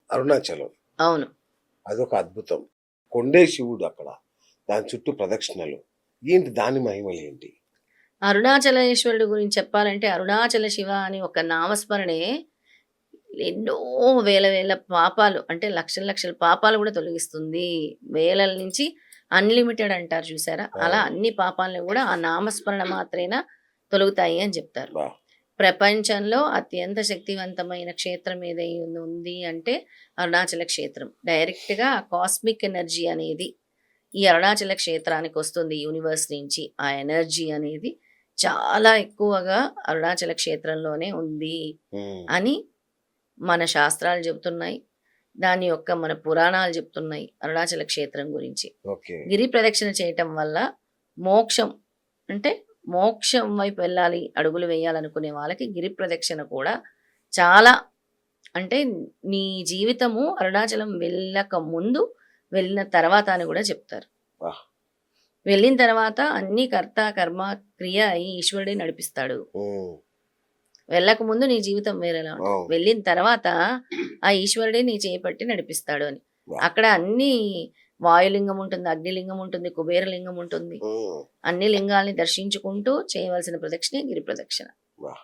అరుణాచలం అవును. అదొక అద్భుతం. కొండే శివుడు అక్కడ. దాని చుట్టూ ప్రదక్షిణలు. ఏంటి దాని మహిమలేంటి? అరుణాచలేశ్వరుడు గురించి చెప్పాలంటే అరుణాచల శివ అని ఒక నామస్మరణే ఎన్నో వేల వేల పాపాలు అంటే లక్షల లక్షల పాపాలు కూడా తొలగిస్తుంది. వేలల నుంచి అన్‌లిమిటెడ్ అంటారు చూసారా? అలా అవును. అన్ని పాపాలను కూడా ఆ నామస్మరణ మాత్రేన తొలగుతాయి అని చెప్తారు. అబ్బా! ప్రపంచంలో అత్యంత శక్తివంతమైన క్షేత్రం ఏదైనా ఉంది అంటే అరుణాచల క్షేత్రం. డైరెక్ట్‌గా కాస్మిక్ ఎనర్జీ అనేది ఈ అరుణాచల క్షేత్రానికి వస్తుంది యూనివర్స్ నుంచి. ఆ ఎనర్జీ అనేది చాలా ఎక్కువగా అరుణాచల క్షేత్రంలోనే ఉంది హ్మ్. అని మన శాస్త్రాలు చెబుతున్నాయి. దాని యొక్క మన పురాణాలు చెప్తున్నాయి అరుణాచల క్షేత్రం గురించి. ఓకే. గిరి ప్రదక్షిణ చేయటం వల్ల మోక్షం అంటే మోక్షం వైపు వెళ్ళాలి, అడుగులు వేయాలనుకునే వాళ్ళకి గిరి ప్రదక్షిణ కూడా చాలా అంటే నీ జీవితము అరుణాచలం వెళ్ళక ముందు, వెళ్ళిన తర్వాత అని కూడా చెప్తారు. వాహ్! వెళ్ళిన తర్వాత అన్ని కర్త, కర్మ, క్రియ అయి ఈశ్వరుడే నడిపిస్తాడు. హ్మ్. వెళ్ళక ముందు నీ జీవితం వేరేలా ఉంటుంది. అవును. వెళ్ళిన తర్వాత ఆ ఈశ్వరుడే నీ చేయి పట్టి నడిపిస్తాడు అని. వాహ్! అక్కడ అన్ని వాయులింగం ఉంటుంది, అగ్నిలింగం ఉంటుంది, కుబేరలింగం ఉంటుంది. హ్మ్. అన్ని లింగాల్ని దర్శించుకుంటూ చేయవలసిన ప్రదక్షిణే గిరి ప్రదక్షిణ. వాహ్!